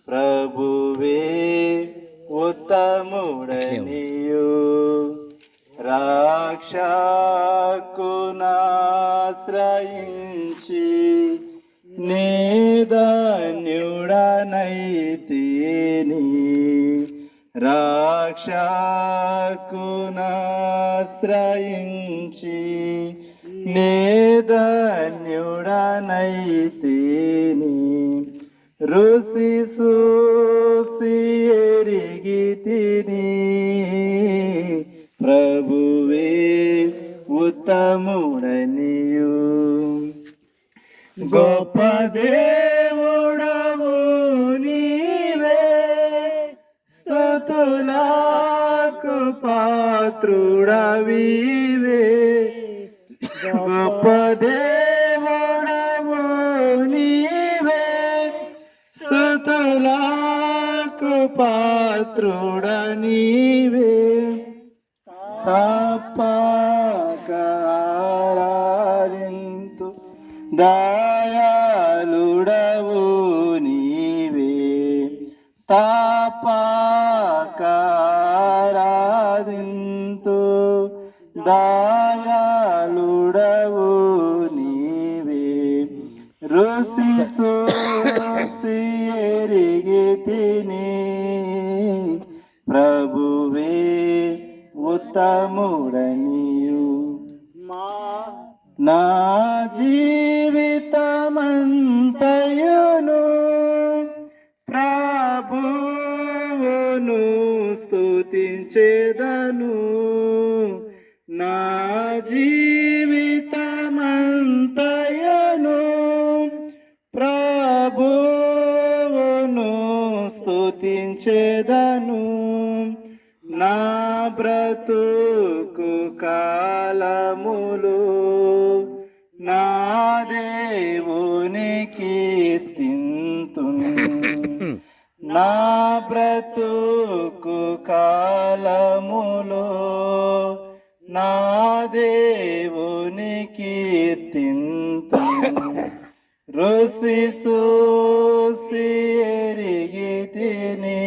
ప్రభువే ఉత్తముడనియు రాక్షకునాశ్రయించి నేధన్యుడనైతిని రాక్షకునాశ్రయించి నేధన్యుడనైతిని రుచి చూసి ఎరిగితిని ప్రభువే ఉత్తముడనియు గొప్ప దేవుడవు నీవే స్తుతులకు పాత్రుడవివే గొప్ప దేవుడవు నీవే స్తుతులకు పాత్రుడనివే తప్పక ఆరాధింతు దయాళుడవు నీవే తప్పక ఆరాధింతు దయాళుడవు నీవే రుచి చూసి ఎరిగితిని ప్రభువే ఉత్తముడనియు నా జీవితమంతయును ప్రభువును స్తుతించెదను నా జీవితమంతయును ప్రభువును స్తుతించెదను నా బ్రతుకు కాలములు నా దేవుని కీర్తింతును నా బ్రతుకు కాలములు నా దేవుని కీర్తింతును రుచి చూసి ఎరిగితిని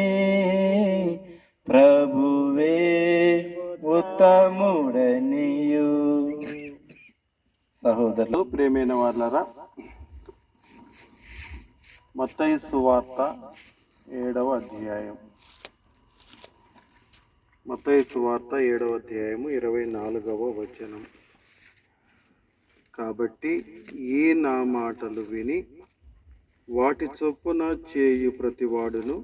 ప్రభువే ఉత్తముడనియు. సహోదరులు, ప్రేమైన వాళ్ళరా, మత్తయి సువార్త 7వ అధ్యాయం. మత్తయి సువార్త 7వ అధ్యాయము 24వ వచనం. కాబట్టి ఈ నా మాటలు విని వాటి చొప్పున చేయు ప్రతివాడును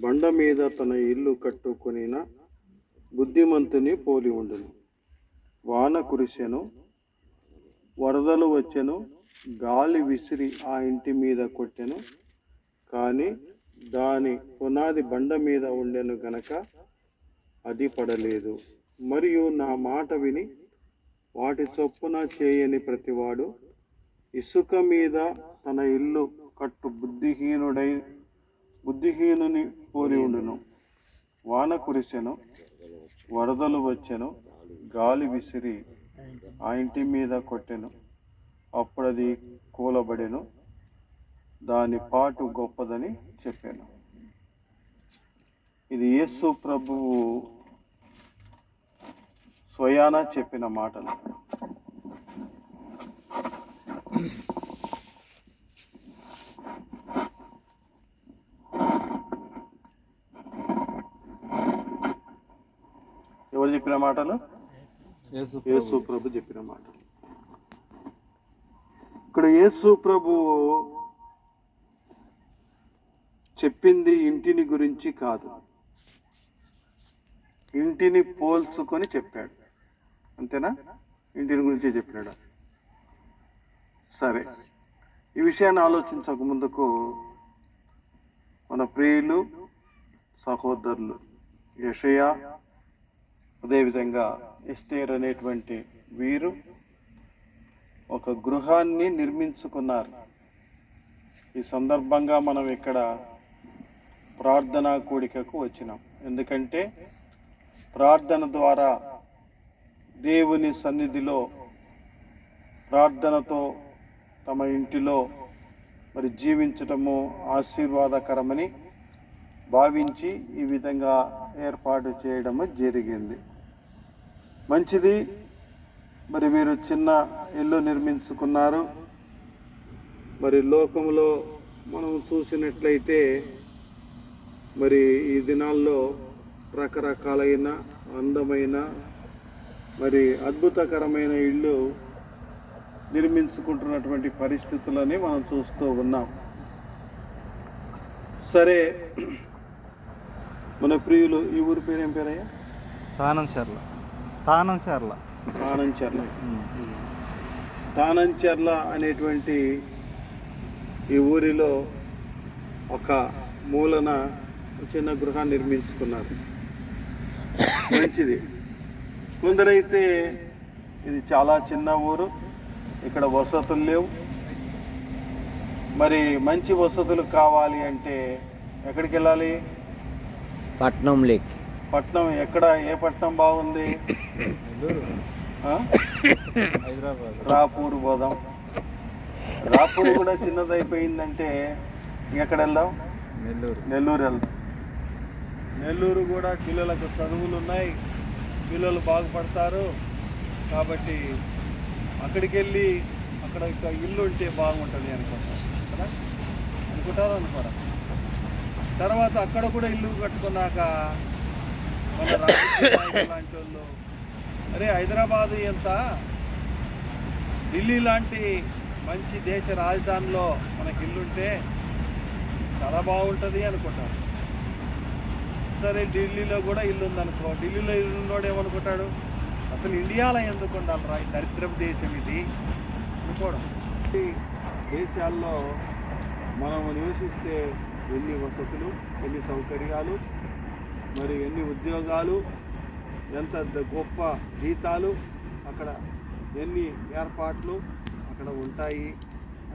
బండ మీద తన ఇల్లు కట్టుకొనిన బుద్ధిమంతుని పోలి ఉండును. వాన కురిసెను, వరదలు వచ్చెను, గాలి విసిరి ఆ ఇంటి మీద కొట్టెను, కానీ దాని పునాది బండ మీద ఉండెను గనక అది పడలేదు. మరియు నా మాట విని వాటి చొప్పున చేయని ప్రతివాడు ఇసుక మీద తన ఇల్లు కట్టు బుద్ధిహీనుని పోలి ఉండును. వాన కురిసెను, వరదలు వచ్చెను, గాలి విసిరి ఆ ఇంటి మీద కొట్టెను, అప్పుడది కూలబడెను, దాని పాటు గొప్పదని చెప్పాను. ఇది యేసు ప్రభువు స్వయాన చెప్పిన మాటలు. ఎవరు చెప్పిన మాటలు? యేసు ప్రభు చెప్పిన మాటలు. ఇక్కడ యేసు ప్రభు చెప్పింది ఇంటిని గురించి కాదు, ఇంటిని పోల్చుకొని చెప్పాడు. అంతేనా? ఇంటిని గురించి చెప్పినాడు. సరే, ఈ విషయాన్ని ఆలోచించక ముందుకు మన ప్రియులు సహోదరులు యెషయా, అదేవిధంగా ఎస్తేర్ అనేటువంటి వీరు ఒక గృహాన్ని నిర్మించుకున్నారు. ఈ సందర్భంగా మనం ఇక్కడ ప్రార్థనా కూడికకు వచ్చినాం. ఎందుకంటే ప్రార్థన ద్వారా దేవుని సన్నిధిలో ప్రార్థనతో తమ ఇంటిలో మరి జీవించటము ఆశీర్వాదకరమని భావించి ఈ విధంగా ఏర్పాటు చేయడము జరిగింది. మంచిది. మరి మీరు చిన్న ఇల్లు నిర్మించుకున్నారు. మరి లోకంలో మనం చూసినట్లయితే మరి ఈ దినాల్లో రకరకాలైన అందమైన మరి అద్భుతకరమైన ఇళ్ళు నిర్మించుకుంటున్నటువంటి పరిస్థితులని మనం చూస్తూ ఉన్నాం. సరే, మన ప్రియులు, ఈ ఊరి పేరు ఏం పేరయ్యా? తానంచెర్ల. తానంచెర్ల అనేటువంటి ఈ ఊరిలో ఒక మూలన చిన్న గృహాన్ని నిర్మించుకున్నారు. మంచిది. కొందరైతే ఇది చాలా చిన్న ఊరు, ఇక్కడ వసతులు లేవు, మరి మంచి వసతులు కావాలి అంటే ఎక్కడికి వెళ్ళాలి? పట్నం. ఎక్కడ? ఏ పట్నం బాగుంది? రాపూర్ పోదాం. రాపూర్ కూడా చిన్నదైపోయిందంటే ఎక్కడ వెళ్దాం? నెల్లూరు వెళ్దాం. నెల్లూరు కూడా పిల్లలకు చదువులు ఉన్నాయి, పిల్లలు బాగుపడతారు కాబట్టి అక్కడికి వెళ్ళి అక్కడ ఇల్లు ఉంటే బాగుంటుంది అనుకుంటారు కదా, అనుకోరా? తర్వాత అక్కడ కూడా ఇల్లు కట్టుకున్నాక మన రాజకీయ నాయకులు లాంటి వాళ్ళు, అరే హైదరాబాదు ఎంత, ఢిల్లీ లాంటి మంచి దేశ రాజధానిలో మనకి ఇల్లుంటే చాలా బాగుంటుంది అనుకుంటారు. సరే, ఢిల్లీలో కూడా ఇల్లు ఉందనుకో, ఢిల్లీలో ఇల్లు ఉన్నోడు ఏమనుకుంటాడు, అసలు ఇండియాలో ఎందుకు ఉండాలిరా, ఈ దరిద్రపు దేశం ఇది అనుకోవడం. ఈ దేశాల్లో మనం నివసిస్తే ఎన్ని వసతులు, ఎన్ని సౌకర్యాలు, మరి ఎన్ని ఉద్యోగాలు, ఎంత గొప్ప జీతాలు, అక్కడ ఎన్ని ఏర్పాట్లు అక్కడ ఉంటాయి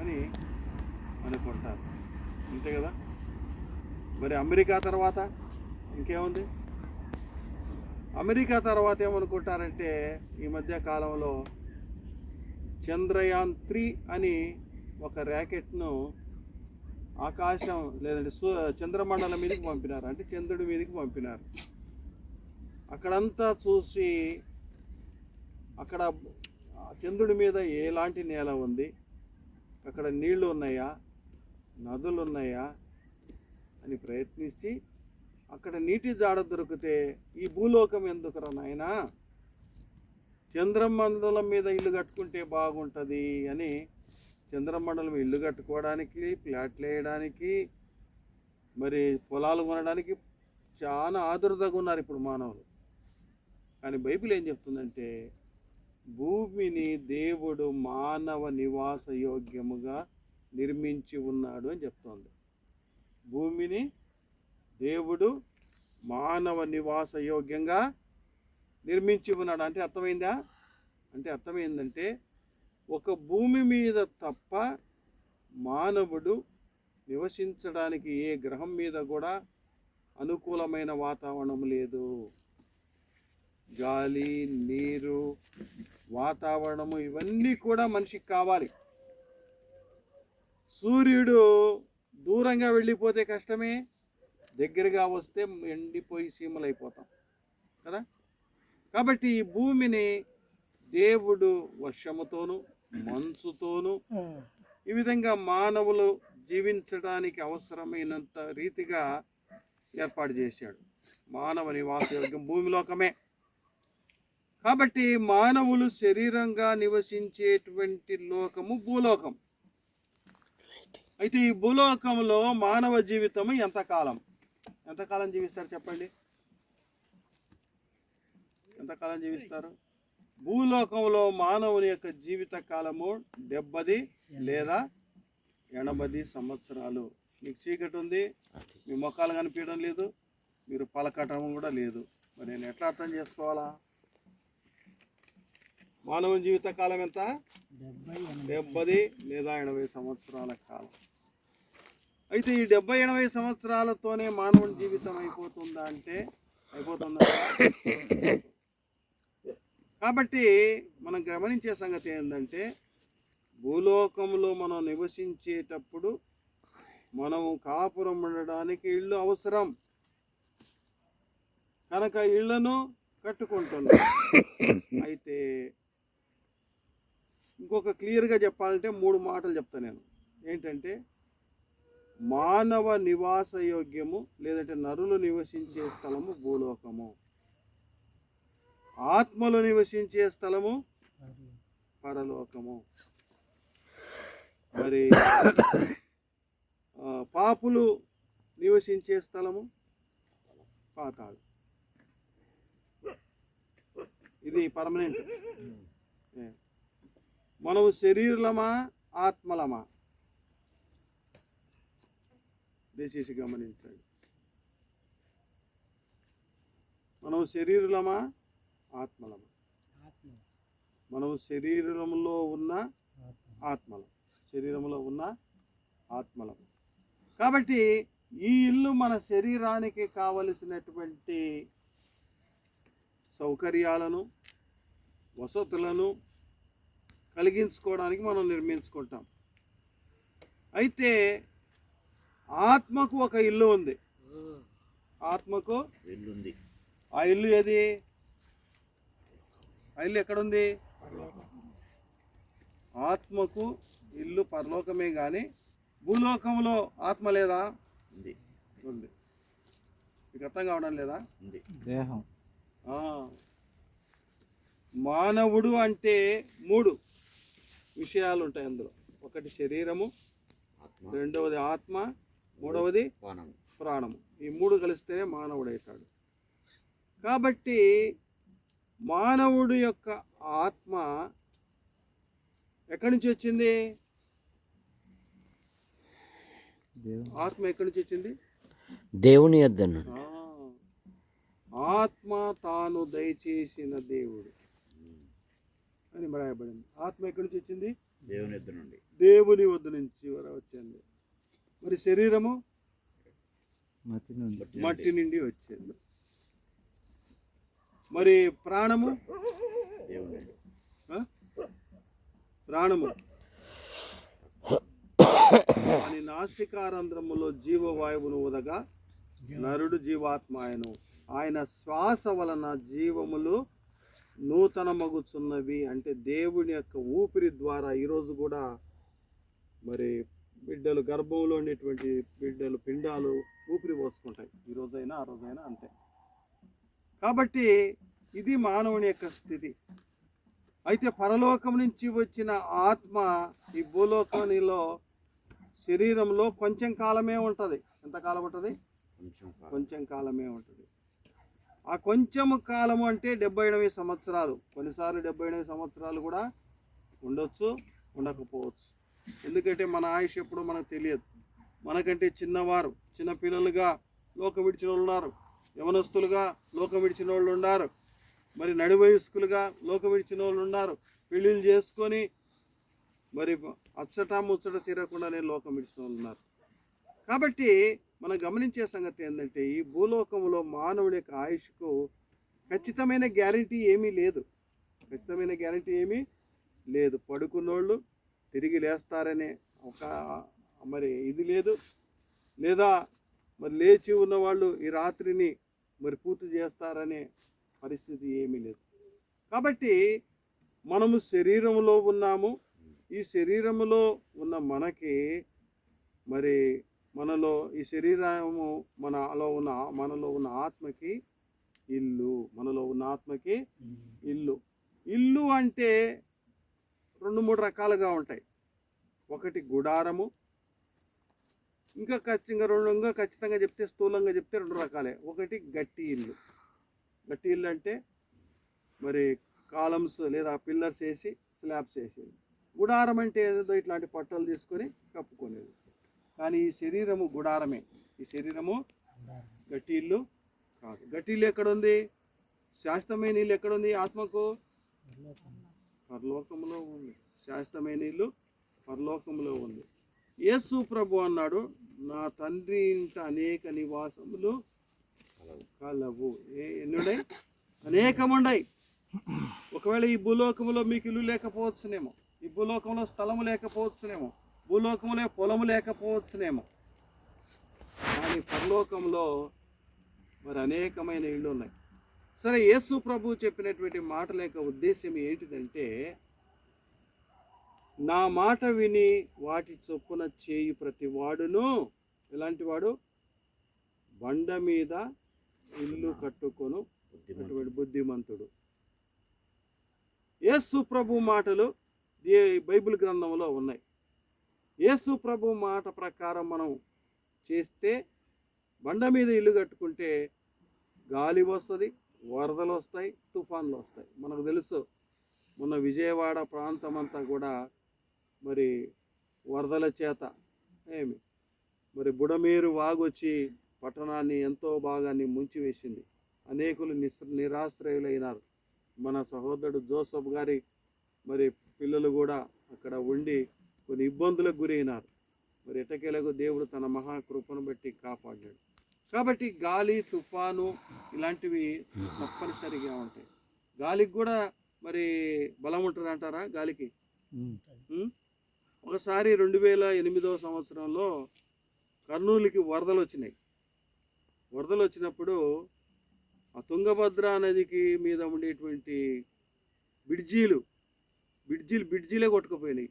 అని అనుకుంటారు. అంతే కదా? మరి అమెరికా తర్వాత ఇంకేముంది? అమెరికా తర్వాత ఏమనుకుంటారంటే ఈ మధ్య కాలంలో చంద్రయాన్ 3 అని ఒక ర్యాకెట్ను ఆకాశం లేదంటే చంద్రమండలం మీదకి పంపినారు, అంటే చంద్రుడి మీదకి పంపినారు. అక్కడంతా చూసి అక్కడ చంద్రుడి మీద ఎలాంటి నేల ఉంది, అక్కడ నీళ్లు ఉన్నాయా, నదులు ఉన్నాయా అని ప్రయత్నించి అక్కడ నీటి జాడ దొరికితే ఈ భూలోకం ఎందుకురా నాయనా, చంద్రమండలం మీద ఇల్లు కట్టుకుంటే బాగుంటుంది అని చంద్రమండలం ఇల్లు కట్టుకోవడానికి, ఫ్లాట్లు వేయడానికి, మరి పొలాలు కొనడానికి చాలా ఆదుర్దగా ఉన్నారు ఇప్పుడు మానవులు. కానీ బైబిల్ ఏం చెప్తుందంటే భూమిని దేవుడు మానవ నివాస యోగ్యముగా నిర్మించి ఉన్నాడు అని చెప్తోంది. భూమిని దేవుడు మానవ నివాస యోగ్యంగా నిర్మించి ఉన్నాడు అంటే అర్థమైందా? అంటే అర్థమైందంటే ఒక భూమి మీద తప్ప మానవుడు నివసించడానికి ఏ గ్రహం మీద కూడా అనుకూలమైన వాతావరణం లేదు. గాలి, నీరు, వాతావరణము ఇవన్నీ కూడా మనిషికి కావాలి. సూర్యుడు దూరంగా వెళ్ళిపోతే కష్టమే, దగ్గరగా వస్తే ఎండిపోయి సీమలైపోతాం కదా. కాబట్టి ఈ భూమిని దేవుడు వర్షముతోనూ మంచుతోనూ ఈ విధంగా మానవులు జీవించడానికి అవసరమైనంత రీతిగా ఏర్పాటు చేశాడు. మానవ నివాస యోగ్యం భూమిలోకమే. కాబట్టి మానవులు శరీరంగా నివసించేటువంటి లోకము భూలోకం. అయితే ఈ భూలోకంలో మానవ జీవితము ఎంతకాలం జీవిస్తారు చెప్పండి? ఎంతకాలం జీవిస్తారు? భూలోకంలో మానవుని యొక్క జీవిత కాలము 70 లేదా 80 సంవత్సరాలు. మీకు చీకటి ఉంది, మీ మొక్కలు కనిపించడం లేదు, మీరు పలకటం కూడా లేదు. మరి నేను ఎట్లా అర్థం చేసుకోవాలా? మానవుని జీవిత కాలం ఎంత? 70 లేదా 80 సంవత్సరాల కాలం. అయితే ఈ 70-80 సంవత్సరాలతోనే మానవుని జీవితం అయిపోతుందా అంటే అయిపోతుందా? కాబట్టి మనం గమనించే సంగతి ఏంటంటే భూలోకంలో మనం నివసించేటప్పుడు మనము కాపురం ఉండడానికి ఇల్లు అవసరం కనుక ఇళ్లను కట్టుకుంటున్నాం. అయితే ఇంకొక క్లియర్గా చెప్పాలంటే 3 మాటలు చెప్తాను నేను. ఏంటంటే మానవ నివాస యోగ్యము లేదంటే నరులు నివసించే స్థలము భూలోకము, ఆత్మలు నివసించే స్థలము పరలోకము. మరి పాపులు నివసించే స్థలము పాతాళం. ఇది పర్మనెంట్. మనము శరీరమా ఆత్మలమా దయచేసి గమనించండి. మనము శరీరమా ఆత్మలమా? మనము శరీరంలో ఉన్న ఆత్మలం, శరీరంలో ఉన్న ఆత్మలం. కాబట్టి ఈ ఇల్లు మన శరీరానికి కావలసినటువంటి సౌకర్యాలను వసతులను కలిగించుకోవడానికి మనం నిర్మించుకుంటాం. అయితే ఆత్మకు ఒక ఇల్లు ఉంది. ఆత్మకు ఇల్లు ఉంది. ఆ ఇల్లు ఏది? ఆ ఇల్లు ఎక్కడుంది? ఆత్మకు ఇల్లు పరలోకమే కానీ భూలోకంలో ఆత్మ లేదా? ఉంది. ఉంది. మీకు అర్థం కావడం లేదా? ఉంది. దేహం. మానవుడు అంటే 3 విషయాలు ఉంటాయి అందులో. ఒకటి శరీరము, రెండవది ఆత్మ, మూడవది ప్రాణము. ఈ 3 కలిస్తేనే మానవుడు అవుతాడు. కాబట్టి మానవుడి యొక్క ఆత్మ ఎక్కడి నుంచి వచ్చింది? ఆత్మ ఎక్కడి నుంచి వచ్చింది? దేవుని యొద్ద నుండి. ఆత్మ తాను దయచేసిన దేవుడు అని రాయబడింది. ఆత్మ ఎక్కడి నుంచి వచ్చింది? దేవుని వద్ద నుండి. దేవుని వద్ద నుంచి వచ్చింది. మరి శరీరము మట్టి నుండి వచ్చింది. మరి ప్రాణము ప్రాణము అని నాసికారంధ్రములో జీవవాయువును ఊదగా నరుడు జీవాత్మ ఆయను. ఆయన శ్వాస వలన జీవములు నూతనమగుచున్నవి. అంటే దేవుని యొక్క ఊపిరి ద్వారా ఈరోజు కూడా మరి బిడ్డలు గర్భంలో ఉండేటువంటి బిడ్డలు పిండాలు ఊపిరి పోసుకుంటాయి. ఈరోజైనా ఆ రోజైనా అంతే. కాబట్టి ఇది మానవుని యొక్క స్థితి. అయితే పరలోకం నుంచి వచ్చిన ఆత్మ ఈ భూలోకంలో శరీరంలో కొంచెం కాలమే ఉంటుంది. ఎంతకాలం ఉంటుంది? కొంచెం కాలమే ఉంటుంది. ఆ కొంచెం కాలము అంటే 78 సంవత్సరాలు. కొన్నిసార్లు 78 సంవత్సరాలు కూడా ఉండొచ్చు, ఉండకపోవచ్చు. ఎందుకంటే మన ఆయుష్ ఎప్పుడో మనకు తెలియదు. మనకంటే చిన్నవారు, చిన్న పిల్లలుగా లోకం విడిచిన వాళ్ళు ఉన్నారు, యవనస్తులుగా లోకం విడిచిన వాళ్ళు ఉన్నారు, మరి నడి వయస్కులుగా లోకం విడిచిన వాళ్ళు ఉన్నారు, పెళ్ళిళ్ళు చేసుకొని మరి అచ్చట ముచ్చట తీరకుండానే లోకం విడిచిన వాళ్ళు ఉన్నారు. కాబట్టి మనం గమనించే సంగతి ఏంటంటే ఈ భూలోకంలో మానవుడి యొక్క ఆయుష్కు ఖచ్చితమైన గ్యారంటీ ఏమీ లేదు. ఖచ్చితమైన గ్యారంటీ ఏమీ లేదు. పడుకున్నోళ్ళు తిరిగి లేస్తారనే ఒక మరి ఇది లేదు, లేదా మరి లేచి ఉన్నవాళ్ళు ఈ రాత్రిని మరి పూర్తి చేస్తారనే పరిస్థితి ఏమీ లేదు. కాబట్టి మనము శరీరంలో ఉన్నాము. ఈ శరీరంలో ఉన్న మనకి మరి మనలో ఈ శరీరము మనలో ఉన్న ఆత్మకి ఇల్లు. మనలో ఉన్న ఆత్మకి ఇల్లు. ఇల్లు అంటే 2-3 రకాలుగా ఉంటాయి. ఒకటి గుడారము, ఇంకా ఖచ్చితంగా చెప్తే స్థూలంగా చెప్తే 2 రకాలే. ఒకటి గట్టి ఇల్లు. గట్టి ఇల్లు అంటే మరి కాలమ్స్ లేదా పిల్లర్స్ వేసి స్లాబ్స్ వేసేది. గుడారం అంటే ఏదో ఇట్లాంటి పట్టలు తీసుకొని కప్పుకునేది. కానీ ఈ శరీరము గుడారమే. ఈ శరీరము గట్టి ఇల్లు కాదు. గట్టి ఇల్లు ఎక్కడుంది? శాశ్వతమైన ఇల్లు ఎక్కడుంది? ఆత్మకు పరలోకంలో ఉంది. శాశ్వతమైన ఇల్లు పరలోకంలో ఉంది. యేసు ప్రభు అన్నాడు, నా తండ్రి ఇంట అనేక నివాసములు కలవు. ఎన్నుడై? అనేకముండై. ఒకవేళ ఈ భూలోకంలో మీకు ఇల్లు లేకపోవచ్చునేమో, ఈ భూలోకంలో స్థలము లేకపోవచ్చునేమో, భూలోకంలో పొలము లేకపోవచ్చునేమో, కానీ పరలోకంలో మరి అనేకమైన ఇళ్ళు ఉన్నాయి. సరే, యేసు ప్రభు చెప్పినటువంటి మాటల యొక్క ఉద్దేశం ఏంటిదంటే, నా మాట విని వాటి చొప్పున చేయి ప్రతి వాడును ఎలాంటి వాడు, బండ మీద ఇల్లు కట్టుకొను అటువంటి బుద్ధిమంతుడు. యేసు ప్రభు మాటలు ఈ బైబిల్ గ్రంథంలో ఉన్నాయి. యేసు ప్రభు మాట ప్రకారం మనం చేస్తే బండ మీద ఇల్లు కట్టుకుంటే గాలి వస్తుంది, వరదలు వస్తాయి, తుఫాన్లు వస్తాయి. మనకు తెలుసు, మొన్న విజయవాడ ప్రాంతం అంతా కూడా మరి వరదల చేత మరి బుడమేరు వాగొచ్చి పట్టణాన్ని ఎంతో భాగాన్ని ముంచివేసింది. అనేకులు నిరాశ్రయులైనారు. మన సహోదరుడు జోసఫ్ గారి మరి పిల్లలు కూడా అక్కడ ఉండి కొన్ని ఇబ్బందులకు గురైనారు. మరి ఎటకేలకు దేవుడు తన మహాకృపను బట్టి కాపాడాడు. కాబట్టి గాలి, తుఫాను ఇలాంటివి తప్పనిసరిగా ఉంటాయి. గాలికి కూడా మరి బలం ఉంటుంది అంటారా? గాలికి ఒకసారి 2008వ సంవత్సరంలో కర్నూలుకి వరదలు వచ్చినాయి. వరదలు వచ్చినప్పుడు ఆ తుంగభద్ర నదికి మీద ఉండేటువంటి బ్రిడ్జీలే కొట్టుకుపోయినాయి.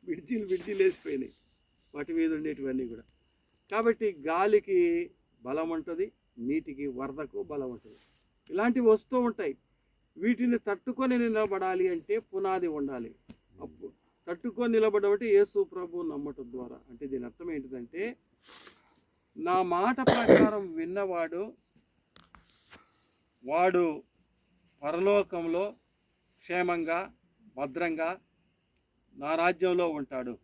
బ్రిడ్జీలు వేసిపోయినాయి, వాటి మీద ఉండేటివన్నీ కూడా. కాబట్టి గాలికి బలం ఉంటుంది, నీటికి వరదకు బలం ఉంటుంది. ఇలాంటివి వస్తూ ఉంటాయి. వీటిని తట్టుకొని నిలబడాలి అంటే పునాది ఉండాలి. అప్పుడు తట్టుకొని నిలబడడం అంటే యేసు ప్రభు నమ్మటం ద్వారా. అంటే దీని అర్థం ఏంటిదంటే, నా మాట ప్రకారం విన్నవాడు వాడు పరలోకంలో క్షేమంగా భద్రంగా నా రాజ్యంలో ఉంటాడు.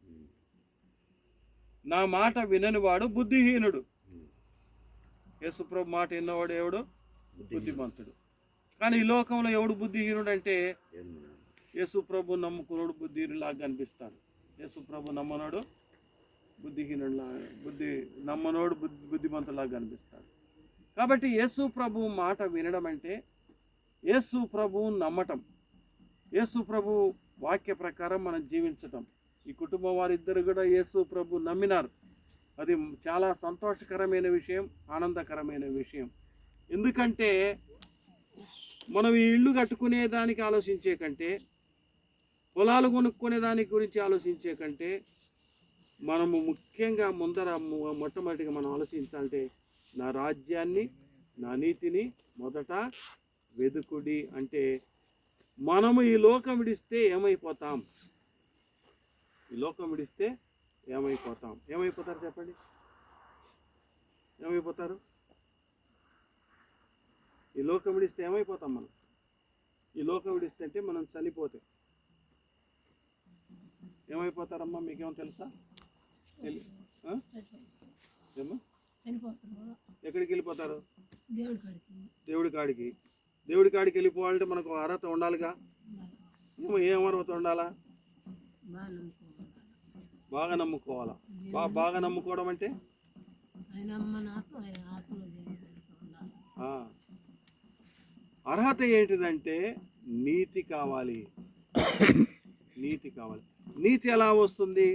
నా మాట వినని వాడు బుద్ధిహీనుడు. యేసుప్రభు మాట విన్నవాడు ఎవడు? బుద్ధిమంతుడు. కానీ ఈ లోకంలో ఎవడు బుద్ధిహీనుడు అంటే, యేసుప్రభు నమ్ముకున్నాడు బుద్ధిహీనులాగా కనిపిస్తాడు. యేసుప్రభు నమ్మనోడు నమ్మనోడు బుద్ధిమంతులాగా కనిపిస్తాడు. కాబట్టి యేసు ప్రభు మాట వినడం అంటే యేసు ప్రభు నమ్మటం, యేసు ప్రభు వాక్య ప్రకారం మనం జీవించటం. ఈ కుటుంబం వారిద్దరు కూడా యేసు ప్రభు నమ్మినారు. అది చాలా సంతోషకరమైన విషయం, ఆనందకరమైన విషయం. ఎందుకంటే మనం ఈ ఇల్లు కట్టుకునే దానికి ఆలోచించే కంటే, పొలాలు కొనుక్కునే దాని గురించి ఆలోచించే కంటే, మనము ముఖ్యంగా మొట్టమొదటిగా మనం ఆలోచించాలంటే, నా రాజ్యాన్ని, నా నీతిని మొదట వెదుకుడి. అంటే మనము ఈ లోకం విడిస్తే ఏమైపోతాం? ఈ లోకం విడిస్తే ఏమైపోతారు చెప్పండి? ఏమైపోతారు? ఈ లోకం విడిస్తే ఏమైపోతాం మనం? ఈ లోకం విడిస్తే అంటే మనం చనిపోతే ఏమైపోతారమ్మా? మీకేమో తెలుసా? ఎక్కడికి వెళ్ళిపోతారు? దేవుడి కాడికి. దేవుడి కాడికి వెళ్ళిపోవాలంటే మనకు అర్హత ఉండాలిగా. ఏం అర్హత ఉండాలా? బాగా నమ్ముకోవాలా. బాగా నమ్ముకోవడం అంటే అర్హత ఏంటిదంటే నీతి కావాలి. నీతి కావాలి. నీతి ఎలా వస్తుంది?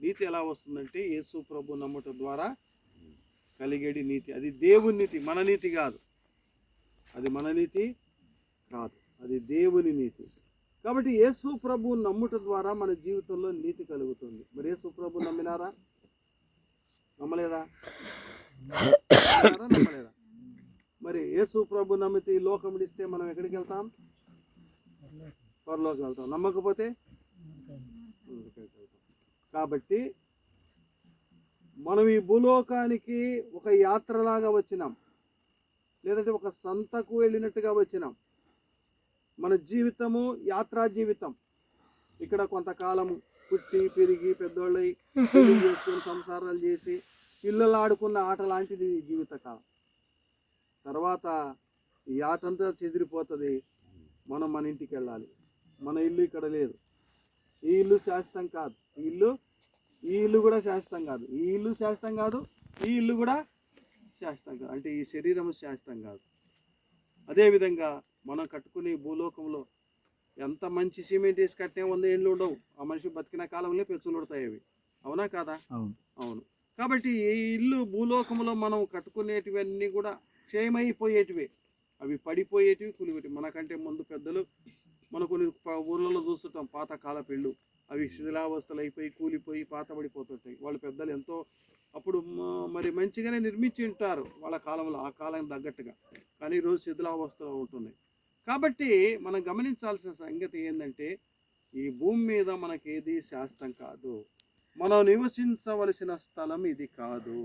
నీతి ఎలా వస్తుందంటే యేసు ప్రభు నమ్మటం ద్వారా కలిగేది నీతి. అది దేవుని నీతి, మన నీతి కాదు. అది మన నీతి కాదు, అది దేవుని నీతి. కాబట్టి యేసు ప్రభు నమ్ముట ద్వారా మన జీవితంలో నీతి కలుగుతుంది. మరి యేసు ప్రభు నమ్మినారా? నమ్మలేదా? నమ్మలేదా? మరి యేసు ప్రభు నమ్మితే ఈ లోకం విడిస్తే మనం ఎక్కడికి వెళ్తాం? పరలోకి వెళ్తాం. నమ్మకపోతే కాబట్టి మనం ఈ భూలోకానికి ఒక యాత్రలాగా వచ్చినాం, లేదంటే ఒక సంతకు వెళ్ళినట్టుగా వచ్చినాం. మన జీవితము యాత్రా జీవితం. ఇక్కడ కొంతకాలం పుట్టి పెరిగి పెద్దోళ్ళై పెళ్లి చేసుకొని సంసారాలు చేసి పిల్లలు ఆడుకున్న ఆట లాంటిది జీవితకాలం. తర్వాత ఈ ఆట అంతా చెదిరిపోతుంది. మనం మన ఇంటికి వెళ్ళాలి. మన ఇల్లు ఇక్కడ లేదు. ఈ ఇల్లు శాశ్వతం కాదు. ఈ ఇల్లు కూడా శాశ్వతం కాదు. ఈ ఇల్లు శాశ్వతం కాదు, ఈ ఇల్లు కూడా శాశ్వతం కాదు. అంటే ఈ శరీరం శాశ్వతం కాదు. అదేవిధంగా మనం కట్టుకునే భూలోకంలో ఎంత మంచి సిమెంట్ వేసి కట్టినా 100 ఏళ్ళు ఉండవు. ఆ మనిషి బతికిన కాలంలో పెచ్చులు ఉడతాయి అవి. అవునా కాదా? అవును. కాబట్టి ఈ ఇల్లు భూలోకంలో మనం కట్టుకునేటివన్నీ కూడా క్షయమైపోయేటివే. అవి పడిపోయేటివి, కూలిపోయేటివి. మనకంటే ముందు పెద్దలు మన కొన్ని ఊర్లలో చూస్తుంటాం పాతకాల పెళ్ళు. అవి శిథిలావస్థలు అయిపోయి కూలిపోయి పాతబడిపోతుంటాయి. వాళ్ళ పెద్దలు ఎంతో అప్పుడు మరి మంచిగానే నిర్మించి ఉంటారు వాళ్ళ కాలంలో, ఆ కాలం తగ్గట్టుగా. కానీ ఈరోజు శిథిలావస్థలో ఉంటున్నాయి. కాబట్టి మనం గమనించాల్సిన సంగతి ఏంటంటే, ఈ భూమి మీద మనకేది శాశ్వతం కాదు. మనం నివసించవలసిన స్థలం ఇది కాదు.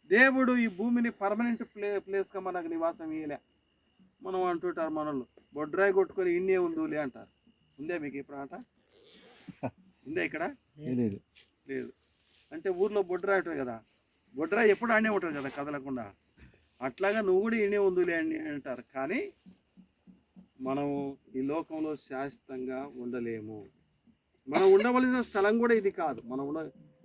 దేవుడు ఈ భూమిని పర్మనెంట్ ప్లేస్గా మనకు నివాసం ఇయ్యలే. మనం అంటుంటారు మనల్ని, బొడ్రాయి కొట్టుకొని ఇన్నే ఉందిలే అంటారు. ఉందే మీకు ఇప్పుడు ఆట? ఉందే ఇక్కడ? లేదు. అంటే ఊర్లో బొడ్రాయి ఉంటుంది కదా, బొడ్రాయి ఎప్పుడు ఆడే ఉంటుంది కదా కదలకుండా. అట్లాగా నువ్వు కూడా ఈయనే ఉందిలే అని అంటారు. కానీ మనము ఈ లోకంలో శాశ్వతంగా ఉండలేము. మనం ఉండవలసిన స్థలం కూడా ఇది కాదు.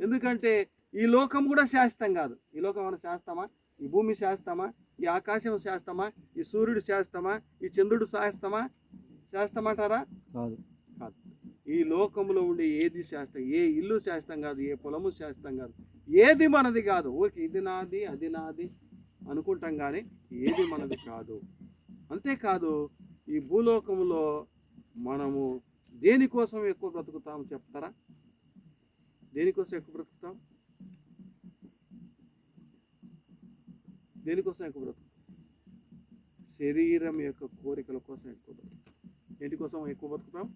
ఎందుకంటే ఈ లోకం కూడా శాశ్వతం కాదు. ఈ లోకం ఏమైనా శాశ్వతమా? ఈ భూమి శాశ్వతమా? ఈ ఆకాశం శాశ్వతమా? ఈ సూర్యుడు శాశ్వతమా? ఈ చంద్రుడు శాశ్వతమంటారా? కాదు. ఈ లోకంలో ఉండే ఏది శాశ్వతం? ఏ ఇల్లు శాశ్వతం కాదు, ఏ పొలము శాశ్వతం కాదు, ఏది మనది కాదు. ఓకే, ఇది నాది అది నాది అనుకుంటాం, కానీ ఏది మనది కాదు. అంతేకాదు, ఈ భూలోకంలో మనము దేనికోసం ఎక్కువ బ్రతుకుతాం చెప్తారా? దేనికోసం ఎక్కువ బ్రతుకుతాం? దేనికోసం ఎక్కువ బ్రతుకుతాం? శరీరం యొక్క కోరికల కోసం ఎక్కువ బ్రతుకుతాం. ఏంటి కోసం ఎక్కువ బ్రతుకుతాం?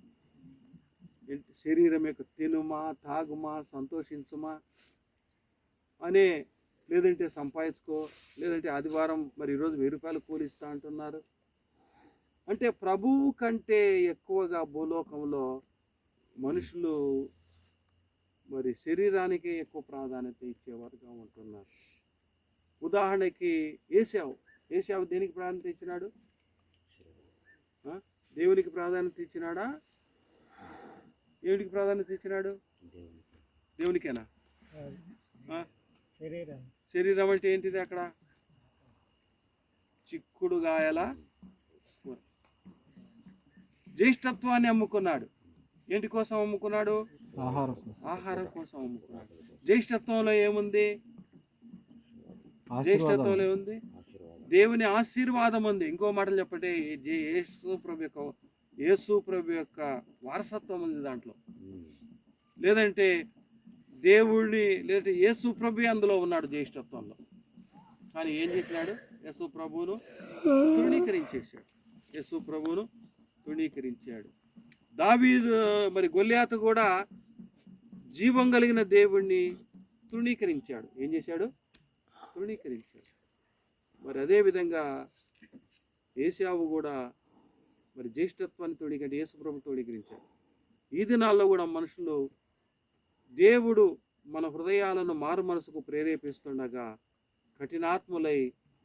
శరీరం యొక్క తినుమా, తాగుమా, సంతోషించుమా అనే, లేదంటే సంపాదించుకో, లేదంటే ఆదివారం మరి ఈరోజు 1000 రూపాయలు కూలిస్తా అంటున్నారు. అంటే ప్రభువు కంటే ఎక్కువగా భూలోకంలో మనుషులు మరి శరీరానికే ఎక్కువ ప్రాధాన్యత ఇచ్చేవారుగా ఉంటున్నారు. ఉదాహరణకి ఏశావు దేనికి ప్రాధాన్యత ఇచ్చినాడు? దేవునికి ప్రాధాన్యత ఇచ్చినాడా? దేవునికి ప్రాధాన్యత ఇచ్చినాడు? దేవునికేనా? శరీరం అంటే ఏంటిది? అక్కడ చిక్కుడు గాయల జ్యేష్ఠత్వాన్ని అమ్ముకున్నాడు. ఏంటి కోసం అమ్ముకున్నాడు? ఆహారం కోసం అమ్ముకున్నాడు. జ్యేష్ఠత్వంలో ఏముంది? జ్యేష్ఠత్వంలో ఏముంది? దేవుని ఆశీర్వాదం ఉంది. ఇంకో మాటలు చెప్పంటే యేసు ప్రభు యొక్క వారసత్వం ఉంది దాంట్లో. లేదంటే దేవుడిని, లేదంటే యేసు ప్రభు అందులో ఉన్నాడు జ్యేష్ఠత్వంలో. కానీ ఏం చేసినాడు? యేసు ప్రభువును తృణీకరించేశాడు. యేసు ప్రభువును తృణీకరించాడు. దావీదు మరి గొల్లియాతు కూడా జీవం కలిగిన దేవుణ్ణి తృణీకరించాడు. ఏం చేశాడు? తృణీకరించాడు. మరి అదేవిధంగా ఏశావు కూడా మరి జ్యేష్ఠత్వాన్ని తృణీకరించి యేసు ప్రభు తృణీకరించాడు. ఈ దినాల్లో కూడా మనుషులు దేవుడు మన హృదయాలను మారు మనసుకు ప్రేరేపిస్తుండగా కఠినాత్ములై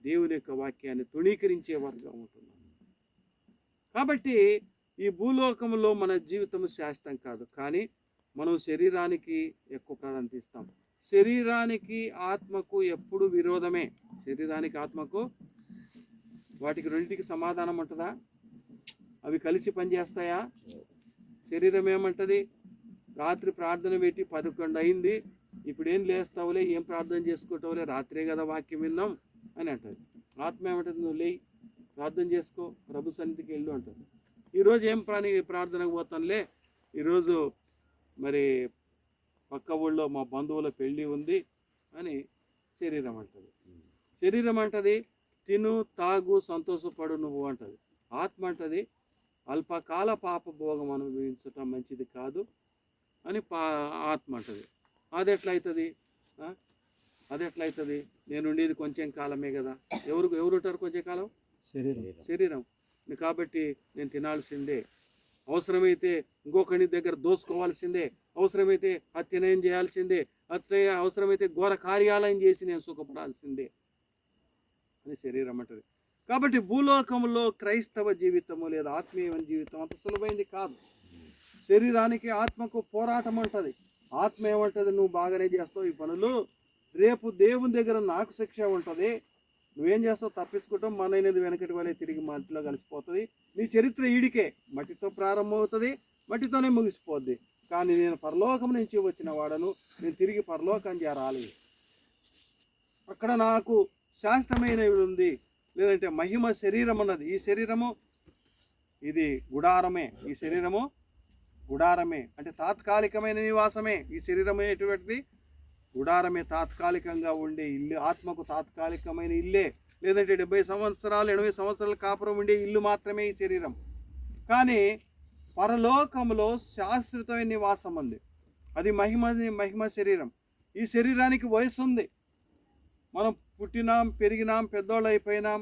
దేవుని యొక్క వాక్యాన్ని తృణీకరించేవారుగా ఉంటున్నారు. కాబట్టి ఈ భూలోకంలో మన జీవితం శాశ్వతం కాదు. కానీ మనం శరీరానికి ఎక్కువ ప్రాధాన్యత ఇస్తాం. శరీరానికి ఆత్మకు ఎప్పుడు విరోధమే. శరీరానికి ఆత్మకు వాటికి రెండింటికి సమాధానం ఉంటుందా? అవి కలిసి పనిచేస్తాయా? శరీరం ఏమంటుంది? రాత్రి ప్రార్థన పెట్టి 11 అయింది, ఇప్పుడేం లేస్తావులే, ఏం ప్రార్థన చేసుకుంటావులే, రాత్రే కదా వాక్యం విన్నాం అని అంటుంది. ఆత్మ ఏమంటుంది? నువ్వు లేయి, ప్రార్థన చేసుకో, ప్రభు సన్నిధికి వెళ్ళు అంటుంది. ఈరోజు ఏం ప్రార్థనకు పోతానులే, ఈరోజు మరి పక్క ఊళ్ళో మా బంధువుల పెళ్ళి ఉంది అని శరీరం అంటుంది. శరీరం అంటది తిను, తాగు, సంతోషపడు నువ్వు అంటది. ఆత్మ అంటది అల్పకాల పాప భోగం అనుభవించటం మంచిది కాదు అని ఆత్మ అంటది. అది ఎట్లయితుంది? నేను ఉండేది కొంచెం కాలమే కదా. ఎవరు ఉంటారు కొంచెం కాలం? శరీరం. కాబట్టి నేను తినాల్సిందే, అవసరమైతే ఇంకొకరి దగ్గర దోసుకోవాల్సిందే, అవసరమైతే హత్యనయం చేయాల్సిందే, అవసరమైతే ఘోర కార్యాలయం చేసి నేను సుఖపడాల్సిందే అని శరీరం అంటది. కాబట్టి భూలోకంలో క్రైస్తవ జీవితము లేదా ఆత్మీయమైన జీవితం అంత సులభమైంది కాదు. శరీరానికి ఆత్మకు పోరాటం ఉంటుంది. ఆత్మ ఏమంటుంది? నువ్వు బాగానే చేస్తావు ఈ పనులు, రేపు దేవుని దగ్గర నాకు శిక్ష ఉంటుంది, నువ్వేం చేస్తావు? తప్పించుకుంటాం, మనైనది వెనకటి వాళ్ళే తిరిగి మట్టిలో కలిసిపోతుంది, నీ చరిత్ర ఈడికే, మట్టితో ప్రారంభమవుతుంది, మట్టితోనే ముగిసిపోద్ది. కానీ నేను పరలోకం నుంచి వచ్చిన వాడను, నేను తిరిగి పరలోకం చేరాలి, అక్కడ నాకు శాశ్వతమైనవి ఉంది, లేదంటే మహిమ శరీరం అన్నది. ఈ శరీరము ఇది గుడారమే, ఈ శరీరము గుడారమే అంటే తాత్కాలికమైన నివాసమే. ఈ శరీరమే ఎటువంటిది? గుడారమే, తాత్కాలికంగా ఉండే ఇల్లు, ఆత్మకు తాత్కాలికమైన ఇల్లే. లేదంటే 70 సంవత్సరాలు 80 సంవత్సరాలు కాపురం ఉండే ఇల్లు మాత్రమే ఈ శరీరం. కానీ పరలోకంలో శాశ్వతమైన నివాసం ఉంది, అది మహిమ శరీరం. ఈ శరీరానికి వయసు ఉంది, మనం పుట్టినాం, పెరిగినాం, పెద్దోళ్ళు అయిపోయినాం.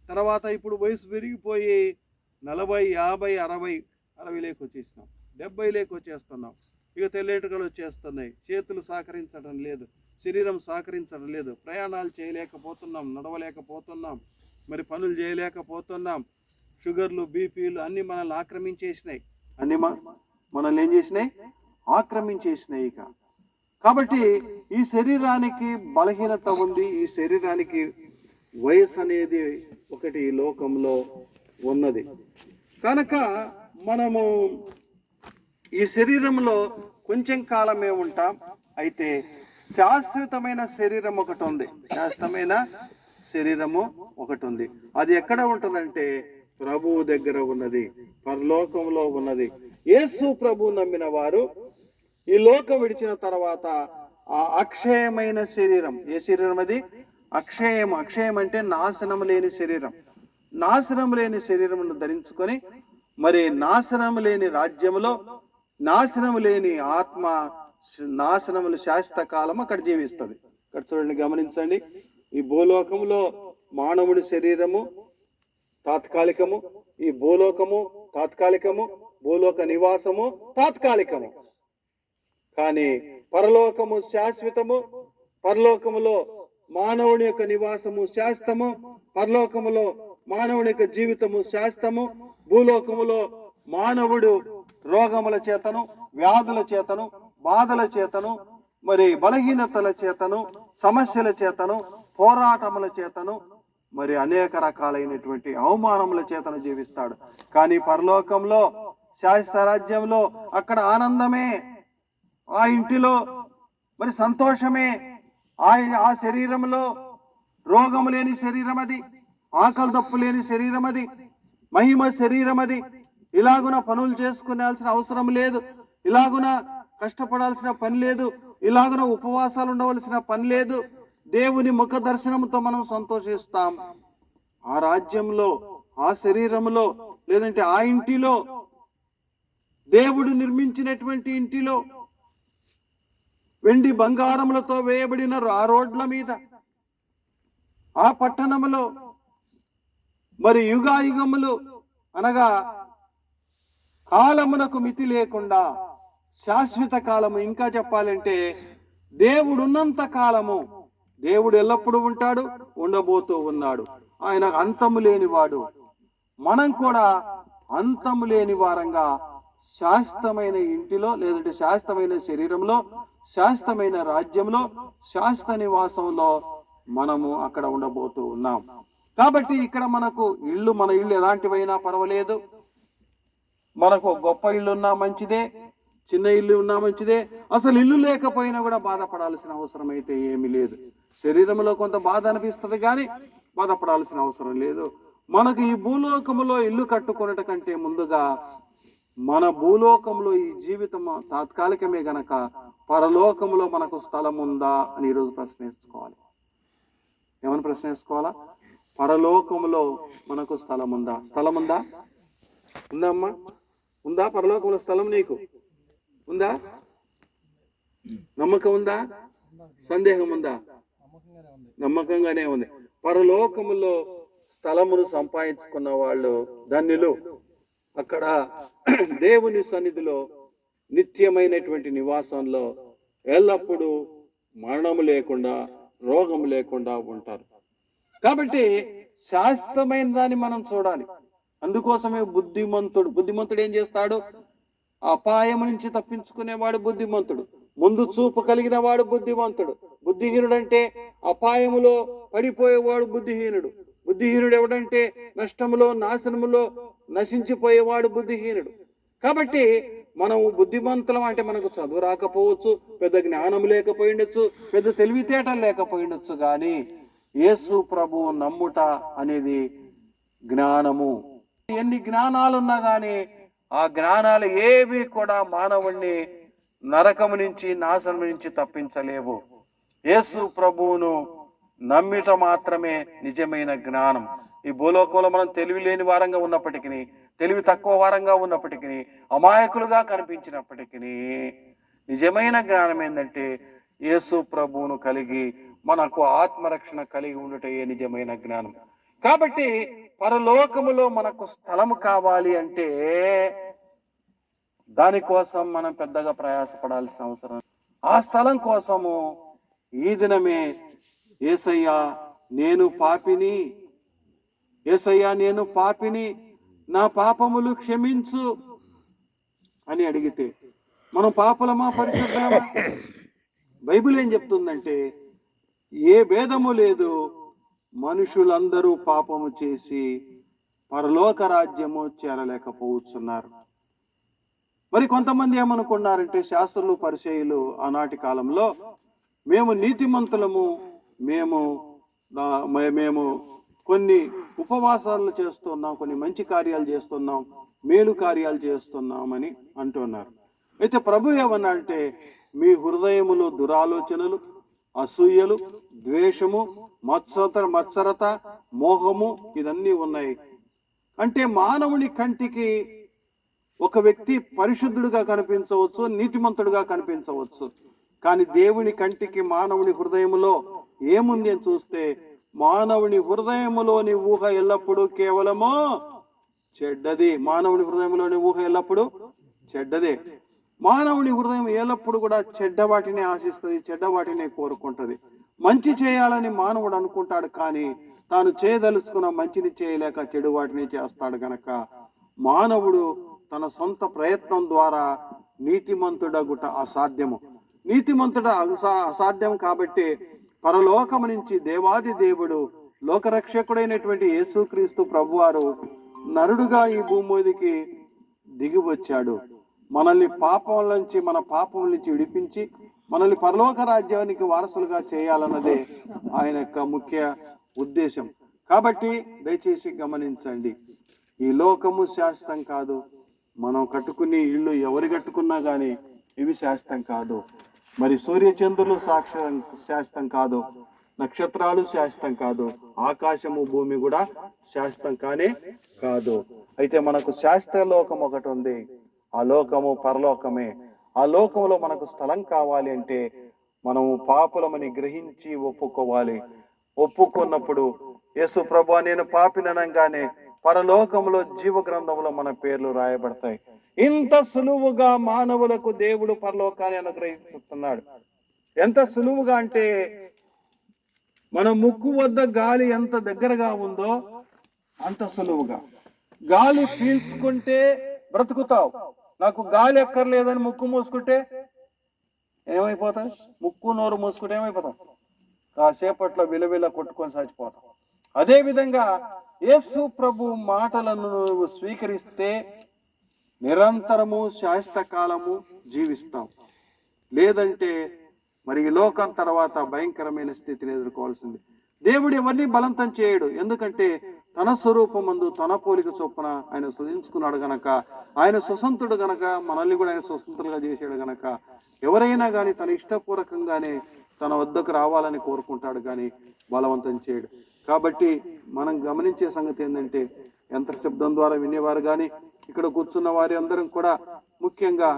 తర్వాత ఇప్పుడు వయసు పెరిగిపోయి 40, 50, 60 వచ్చేసినాం, 70 వచ్చేస్తున్నాం. ఇక తెల్లెటుకలు వచ్చేస్తున్నాయి, చేతులు సహకరించడం లేదు, శరీరం సహకరించడం లేదు, ప్రయాణాలు చేయలేకపోతున్నాం, నడవలేకపోతున్నాం, మరి పనులు చేయలేకపోతున్నాం. షుగర్లు, బీపీలు అన్నీ మనల్ని ఆక్రమించేసినాయి, అన్నీ మనల్ని ఏం చేసినాయి? ఆక్రమించేసినాయి. ఇక కాబట్టి ఈ శరీరానికి బలహీనత ఉంది, ఈ శరీరానికి వయసు అనేది ఒకటి ఈ లోకంలో ఉన్నది. కనుక మనము ఈ శరీరంలో కొంచెం కాలమే ఉంటాం. అయితే శాశ్వతమైన శరీరం ఒకటి ఉంది, శాశ్వతమైన శరీరము ఒకటి ఉంది. అది ఎక్కడ ఉంటుందంటే ప్రభువు దగ్గర ఉన్నది, పరలోకంలో ఉన్నది. యేసు ప్రభు నమ్మిన వారు ఈ లోకం విడిచిన తర్వాత ఆ అక్షయమైన శరీరం, ఏ శరీరం అది? అక్షయం. అక్షయం అంటే నాశనం లేని శరీరం. నాశనం లేని శరీరమును ధరించుకొని మరి నాశనం లేని రాజ్యములో, నాశనం లేని ఆత్మ, నాశనములు శాశ్వత కాలం అక్కడ జీవిస్తుంది. ఇక్కడ చూడండి, గమనించండి. ఈ భూలోకంలో మానవుడి శరీరము తాత్కాలికము, ఈ భూలోకము తాత్కాలికము, భూలోక నివాసము తాత్కాలికము. కానీ పరలోకము శాశ్వతము. పరలోకములో మానవుని యొక్క నివాసము శాశ్వతము, పరలోకములో మానవుని యొక్క జీవితము శాశ్వతము. భూలోకములో మానవుడు రోగముల చేతను, వ్యాధుల చేతను, బాధల చేతను, మరి బలహీనతల చేతను, సమస్యల చేతను, పోరాటముల చేతను, మరి అనేక రకాలైనటువంటి అవమానముల చేతను జీవిస్తాడు. కానీ పరలోకంలో శాశ్వత రాజ్యంలో అక్కడ ఆనందమే, ఆ ఇంటిలో మరి సంతోషమే. ఆ శరీరంలో రోగము లేని శరీరం అది, ఆకలి దప్పు లేని శరీరం అది, మహిమ శరీరం అది. ఇలాగున పనులు చేసుకునేయాల్సిన అవసరం లేదు, ఇలాగున కష్టపడాల్సిన పని లేదు, ఇలాగున ఉపవాసాలు ఉండవలసిన పని లేదు. దేవుని ముఖ దర్శనంతో మనం సంతోషిస్తాం. ఆ రాజ్యంలో, ఆ శరీరంలో, లేదంటే ఆ ఇంటిలో, దేవుడు నిర్మించినటువంటి ఇంటిలో, వెండి బంగారములతో వేయబడిన ఆ రోడ్ల మీద, ఆ పట్టణములో మరి యుగాయుగములు అనగా కాలమునకు మితి లేకుండా శాశ్వత కాలము, ఇంకా చెప్పాలంటే దేవుడున్నంత కాలము, దేవుడు ఎల్లప్పుడూ ఉంటాడు, ఉండబోతూ ఉన్నాడు. ఆయన అంతము లేనివాడు. మనం కూడా అంతము లేని వారంగా శాశ్వతమైన ఇంటిలో, లేదంటే శాశ్వతమైన శరీరంలో, శాశ్వతమైన రాజ్యంలో, శాశ్వత నివాసంలో మనము అక్కడ ఉండబోతూ ఉన్నాం. కాబట్టి ఇక్కడ మనకు ఇల్లు, మన ఇల్లు ఎలాంటివైనా పర్వాలేదు, మనకు గొప్ప ఇల్లు ఉన్నా మంచిదే, చిన్న ఇల్లు ఉన్నా మంచిదే, అసలు ఇల్లు లేకపోయినా కూడా బాధపడాల్సిన అవసరం అయితే ఏమీ లేదు. శరీరంలో కొంత బాధ అనిపిస్తుంది కానీ బాధపడాల్సిన అవసరం లేదు. మనకు ఈ భూలోకములో ఇల్లు కట్టుకున్నట కంటే ముందుగా మన భూలోకంలో ఈ జీవితం తాత్కాలికమే గనక పరలోకములో మనకు స్థలం ఉందా అని ఈరోజు ప్రశ్నించుకోవాలి. ఏమని ప్రశ్నించుకోవాలా? పరలోకములో మనకు స్థలం ఉందా? స్థలం ఉందా? ఉందా అమ్మా? ఉందా? పరలోకంలో స్థలం నీకు ఉందా? నమ్మకం ఉందా? సందేహం ఉందా? నమ్మకంగానే ఉంది. పరలోకములో స్థలమును సంపాదించుకున్న వాళ్ళు ధన్యులు. అక్కడ దేవుని సన్నిధిలో నిత్యమైనటువంటి నివాసంలో ఎల్లప్పుడూ మరణము లేకుండా, రోగము లేకుండా ఉంటారు. కాబట్టి శాశ్వతమైన దాన్ని మనం చూడాలి. అందుకోసమే బుద్ధిమంతుడు ఏం చేస్తాడు? అపాయం నుంచి తప్పించుకునేవాడు బుద్ధిమంతుడు. ముందు చూపు కలిగిన వాడు బుద్ధిమంతుడు. బుద్ధిహీనుడు అంటే అపాయములో పడిపోయేవాడు బుద్ధిహీనుడు. బుద్ధిహీనుడు ఎవడంటే నష్టములో, నాశనములో నశించిపోయేవాడు బుద్ధిహీనుడు. కాబట్టి మనం బుద్ధిమంతులం అంటే మనకు చదువు రాకపోవచ్చు, పెద్ద జ్ఞానం లేకపోయిండొచ్చు, పెద్ద తెలివితేటలు లేకపోయిండొచ్చు, కానీ యేసు ప్రభువు నమ్ముట అనేది జ్ఞానము. ఎన్ని జ్ఞానాలున్నా కానీ ఆ జ్ఞానాలు ఏవి కూడా మానవుణ్ణి నరకము నుంచి, నాశనం నుంచి తప్పించలేవు. యేసు ప్రభువును నమ్మిట మాత్రమే నిజమైన జ్ఞానం. ఈ భూలోకంలో మనం తెలివి లేని వారంగా ఉన్నప్పటికీ, తెలివి తక్కువ వారంగా ఉన్నప్పటికీ, అమాయకులుగా కనిపించినప్పటికీ, నిజమైన జ్ఞానం ఏంటంటే యేసు ప్రభువును కలిగి మనకు ఆత్మరక్షణ కలిగి ఉండటే నిజమైన జ్ఞానం. కాబట్టి పరలోకములో మనకు స్థలము కావాలి అంటే దానికోసం మనం పెద్దగా ప్రయాసపడాల్సిన అవసరం. ఆ స్థలం కోసము ఈ దినమే యేసయ్యా నేను పాపిని, యేసయ్యా నేను పాపిని, నా పాపములు క్షమించు అని అడిగితే మనం పాపలమా పరిశుద్ధమా? బైబిల్ ఏం చెప్తుందంటే ఏ భేదము లేదు, మనుషులందరూ పాపము చేసి పరలోక రాజ్యము చేరలేకపోతున్నారు. మరి కొంతమంది ఏమనుకున్నారంటే శాస్త్రులు, పరిసయ్యులు ఆనాటి కాలంలో మేము నీతిమంతులము, మేము కొన్ని ఉపవాసాలు చేస్తున్నాం, కొన్ని మంచి కార్యాలు చేస్తున్నాం, మేలు కార్యాలు చేస్తున్నామని అంటున్నారు. అయితే ప్రభు ఏమన్నాడంటే మీ హృదయములో దురాలోచనలు, అసూయలు, ద్వేషము, మత్సరత, మోహము ఇదన్నీ ఉన్నాయి. అంటే మానవుని కంటికి ఒక వ్యక్తి పరిశుద్ధుడిగా కనిపించవచ్చు, నీతిమంతుడిగా కనిపించవచ్చు, కానీ దేవుని కంటికి మానవుని హృదయములో ఏముంది అని చూస్తే మానవుని హృదయములోని ఊహ ఎల్లప్పుడూ కేవలము చెడ్డది. మానవుని హృదయంలోని ఊహ ఎల్లప్పుడూ చెడ్డదే. మానవుని హృదయం ఎల్లప్పుడు కూడా చెడ్డ వాటిని ఆశిస్తుంది, చెడ్డ వాటిని కోరుకుంటుంది. మంచి చేయాలని మానవుడు అనుకుంటాడు, కానీ తాను చేయదలుచుకున్న మంచిని చేయలేక చెడు వాటిని చేస్తాడు గనక మానవుడు తన సొంత ప్రయత్నం ద్వారా నీతిమంతుడగుట అసాధ్యము. నీతిమంతుడ అసాధ్యం కాబట్టి పరలోకము నుంచి దేవాది దేవుడు లోకరక్షకుడైనటువంటి యేసుక్రీస్తు ప్రభువారు నరుడుగా ఈ భూమి మీదకి దిగి వచ్చాడు. మనల్ని పాపం నుంచి, మన పాపం నుంచి విడిపించి మనల్ని పరలోక రాజ్యానికి వారసులుగా చేయాలన్నదే ఆయన యొక్క ముఖ్య ఉద్దేశం. కాబట్టి దయచేసి గమనించండి, ఈ లోకము శాశ్వతం కాదు. మనం కట్టుకునే ఇల్లు ఎవరు కట్టుకున్నా కానీ ఇవి శాశ్వతం కాదు. మరి సూర్యచంద్రులు శాశ్వతం కాదు, నక్షత్రాలు శాశ్వతం కాదు, ఆకాశము భూమి కూడా శాశ్వతం కానే కాదు. అయితే మనకు శాశ్వత లోకం ఒకటి ఉంది, ఆ లోకము పరలోకమే. ఆ లోకంలో మనకు స్థలం కావాలి అంటే మనము పాపులమని గ్రహించి ఒప్పుకోవాలి. ఒప్పుకున్నప్పుడు యేసు ప్రభువా నేను పాపిననగానే పరలోకంలో జీవ గ్రంథంలో మన పేర్లు రాయబడతాయి. ఇంత సులువుగా మానవులకు దేవుడు పరలోకాన్ని అనుగ్రహిస్తున్నాడు. ఎంత సులువుగా అంటే మన ముక్కు వద్ద గాలి ఎంత దగ్గరగా ఉందో అంత సులువుగా. గాలి పీల్చుకుంటే బ్రతుకుతావు, నాకు గాలి ఎక్కర్లేదని ముక్కు మూసుకుంటే ఏమైపోతాయి? ముక్కు నోరు మూసుకుంటే ఏమైపోతాం? కాసేపట్లో విలవిల కొట్టుకొని చచ్చిపోతాం. అదేవిధంగా యేసు ప్రభు మాటలను నువ్వు స్వీకరిస్తే నిరంతరము శాశ్వత కాలము జీవిస్తాం. లేదంటే మరి ఈ లోకం తర్వాత భయంకరమైన స్థితిని ఎదుర్కోవాల్సింది. దేవుడు ఎవరిని బలవంతం చేయడు, ఎందుకంటే తన స్వరూపమందు తన పోలిక చొప్పున ఆయన సృజించుకున్నాడు గనక, ఆయన స్వతంత్రుడు గనక మనల్ని కూడా ఆయన స్వతంత్రులుగా చేశాడు గనక ఎవరైనా కానీ తన ఇష్టపూర్వకంగానే తన వద్దకు రావాలని కోరుకుంటాడు, కానీ బలవంతం చేయడు. కాబట్టి మనం గమనించే సంగతి ఏంటంటే యంత్ర శబ్దం ద్వారా వినేవారు కానీ ఇక్కడ కూర్చున్న వారి అందరం కూడా ముఖ్యంగా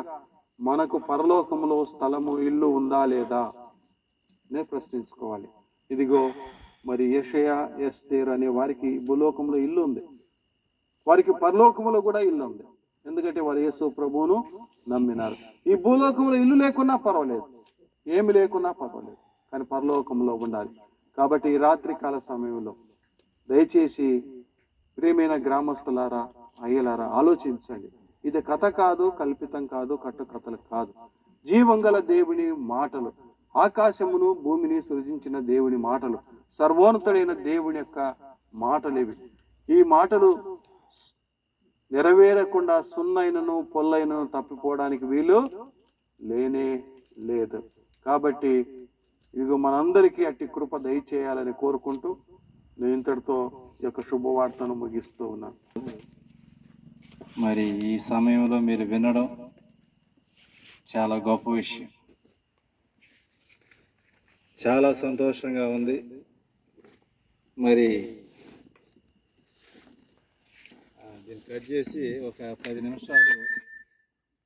మనకు పరలోకంలో స్థలము, ఇల్లు ఉందా లేదా నే ప్రశ్నించుకోవాలి. ఇదిగో మరి యెషయా, ఎస్తేరు అనే వారికి భూలోకంలో ఇల్లు ఉంది, వారికి పరలోకంలో కూడా ఇల్లు ఉంది. ఎందుకంటే వారు యేసు ప్రభువును నమ్మినారు. ఈ భూలోకంలో ఇల్లు లేకున్నా పర్వాలేదు, ఏమి లేకున్నా పర్వాలేదు, కానీ పరలోకంలో ఉండాలి. కాబట్టి ఈ రాత్రి కాల సమయంలో దయచేసి ప్రియమైన గ్రామస్తులారా, అయ్యలారా ఆలోచించండి. ఇది కథ కాదు, కల్పితం కాదు, కట్టుకథలు కాదు. జీవంగల దేవుని మాటలు, ఆకాశమును భూమిని సృజించిన దేవుని మాటలు, సర్వోన్నతుడైన దేవుని యొక్క మాటలు ఇవి. ఈ మాటలు నెరవేరకుండా సున్నైనను పొల్లైనను తప్పిపోవడానికి వీలు లేనే లేదు. కాబట్టి ఇదిగో మనందరికీ అట్టి కృప దయచేయాలని కోరుకుంటూ నేను ఇంతటితో ఈ యొక్క శుభవార్తను ముగిస్తూ ఉన్నాను. మరి ఈ సమయంలో మీరు వినడం చాలా గొప్ప విషయం, చాలా సంతోషంగా ఉంది. మరి దీన్ని కట్ చేసి ఒక 10 నిమిషాలు